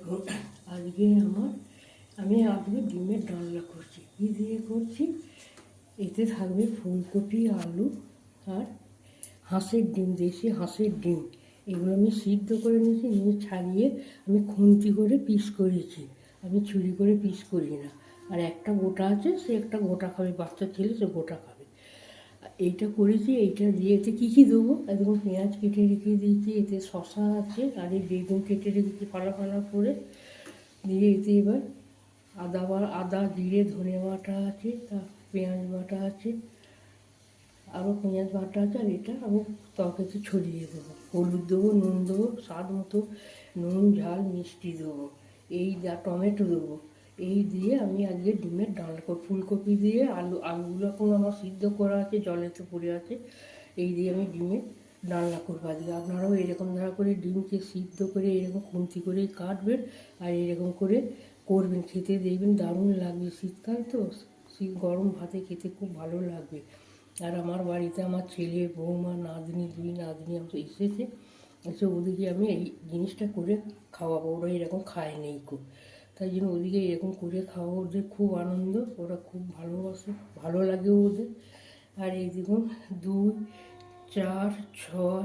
দেখুন, আমি আজকে ডিমের ডালনা করছি। কী দিয়ে করছি? এতে থাকবে ফুলকপি, আলু আর হাঁসের ডিম, দেশি হাঁসের ডিম। এগুলো আমি সিদ্ধ করে নিয়েছি, নিয়ে ছাড়িয়ে আমি খুন্তি করে পিস করেছি। আমি ছুরি করে পিস করি না। আর একটা গোটা আছে, সে একটা গোটা খাবে, বাচ্চা ছেলে সে গোটা খাবে। এইটা করেছি। এইটা দিয়ে এতে কী কী দেবো? একদম পেঁয়াজ কেটে রেখে দিয়েছি, এতে শশা আছে, আর এই বেগুন কেটে রেখেছি ফালা ফালা করে। দিয়ে এতে এবার আদা জিরে ধনে বাটা আছে, তার পেঁয়াজ বাটা আছে, আরও পেঁয়াজ বাটা আছে। আর এটা আমি তরকারিতে ছড়িয়ে দেবো। হলুদ দেবো, নুন দেবো, স্বাদ মতো নুন ঝাল মিষ্টি দেবো, টমেটো দেবো। এই দিয়ে আমি আজকে ডিমের ডালনা করব। ফুলকপি দিয়ে আলুগুলো এখন আমার সিদ্ধ করা আছে, জলেতে পড়ে আছে। এই দিয়ে আমি ডিমের ডালনা করবো আজকে। আপনারাও এরকম ধারা করে ডিমকে সিদ্ধ করে এরকম খুন্তি করে কাটবেন, আর এরকম করে করবেন। খেতে দেখবেন দারুণ লাগবে। শীতকাল তো, গরম ভাতে খেতে খুব ভালো লাগবে। আর আমার বাড়িতে আমার ছেলে, বৌমা, নাতনি, দুই নাতনি আমার এসেছে। ওদিকে আমি এই জিনিসটা করে খাওয়াবো। ওরা এরকম খায় নেই খুব, তাই জন্য ওদিকে এরকম করে খাওয়া ওদের খুব আনন্দ, ওরা খুব ভালোবাসে, ভালো লাগে ওদের। আর এই দেখুন, 2 4 6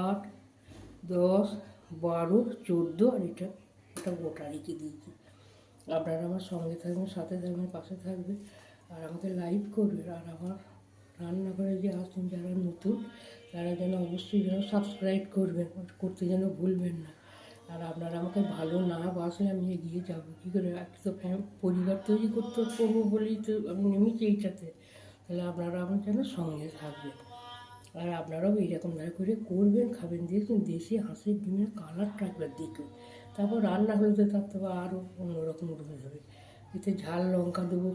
8 10 12 14, আর এটা গোটা রেখে দিয়েছি। আপনারা আমার সঙ্গে থাকবেন, সাথে থাকবেন, পাশে থাকবেন, আর আমাকে লাইক করবেন। আর আমার রান্নাঘরে যে আসছেন যারা নতুন, তারা যেন অবশ্যই সাবস্ক্রাইব করতে যেন ভুলবেন না। আর আপনারা আমাকে ভালো না বাসলে আমি এগিয়ে যাবো কী করে? একটা তো পরিবার তৈরি করবো বলেই তো আমি নেমেছি এইটাতে। তাহলে আপনারা আমার যেন সঙ্গে থাকবেন। আর আপনারাও এইরকম করে করবেন, খাবেন। দেখুন, দেশি হাঁসের ডিমের কালারটা একবার দেখুন। তারপর রান্না হলে তো তার তো আরও অন্যরকম রয়ে যাবে। এতে ঝাল লঙ্কা দেবো।